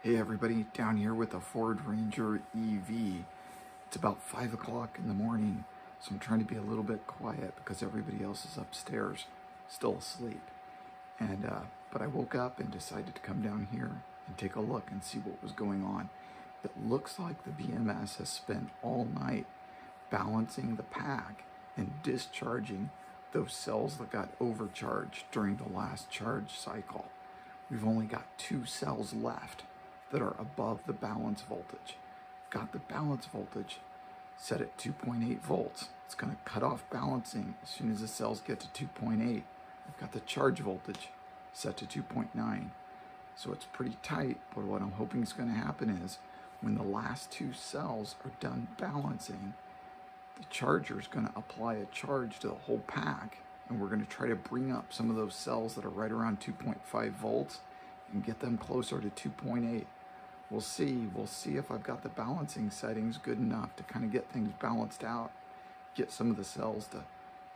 Hey everybody, down here with the Ford Ranger EV. It's about 5 o'clock in the morning, so I'm trying to be a little bit quiet because everybody else is upstairs, still asleep. But I woke up and decided to come down here and take a look and see what was going on. It looks like the BMS has spent all night balancing the pack and discharging those cells that got overcharged during the last charge cycle. We've only got 2 cells left that are above the balance voltage. Got the balance voltage set at 2.8 volts. It's going to cut off balancing as soon as the cells get to 2.8. I've got the charge voltage set to 2.9. So it's pretty tight, but what I'm hoping is going to happen is when the last 2 cells are done balancing, the charger is going to apply a charge to the whole pack, and we're going to try to bring up some of those cells that are right around 2.5 volts and get them closer to 2.8. We'll see if I've got the balancing settings good enough to kind of get things balanced out, get some of the cells to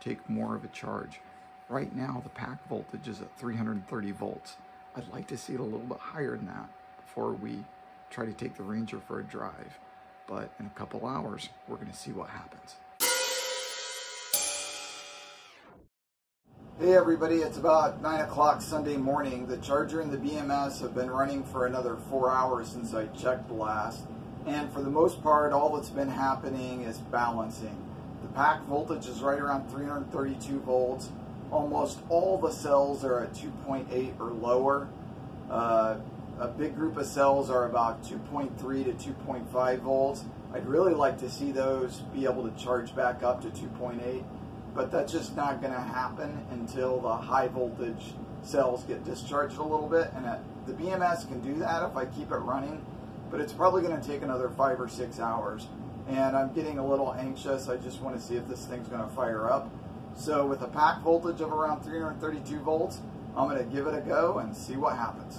take more of a charge. Right now, the pack voltage is at 330 volts. I'd like to see it a little bit higher than that before we try to take the Ranger for a drive. But in a couple hours, we're going to see what happens. Hey everybody, it's about 9 o'clock Sunday morning. The charger and the BMS have been running for another 4 hours since I checked last. And for the most part, all that's been happening is balancing. The pack voltage is right around 332 volts. Almost all the cells are at 2.8 or lower. A big group of cells are about 2.3 to 2.5 volts. I'd really like to see those be able to charge back up to 2.8. But that's just not going to happen until the high voltage cells get discharged a little bit. And the BMS can do that if I keep it running, but it's probably going to take another 5 or 6 hours. And I'm getting a little anxious. I just want to see if this thing's going to fire up. So with a pack voltage of around 332 volts, I'm going to give it a go and see what happens.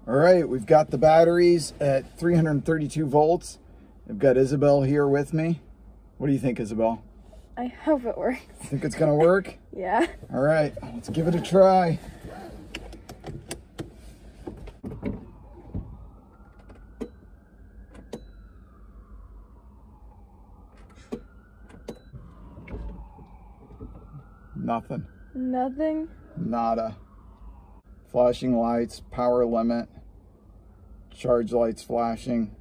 All right, we've got the batteries at 332 volts. I've got Isabel here with me. What do you think, Isabel? I hope it works. Think it's gonna work? Yeah. All right, let's give it a try. Nothing. Nothing? Nada. Flashing lights, power limit, charge lights flashing.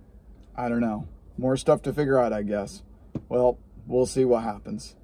I don't know. More stuff to figure out, I guess. Well, we'll see what happens.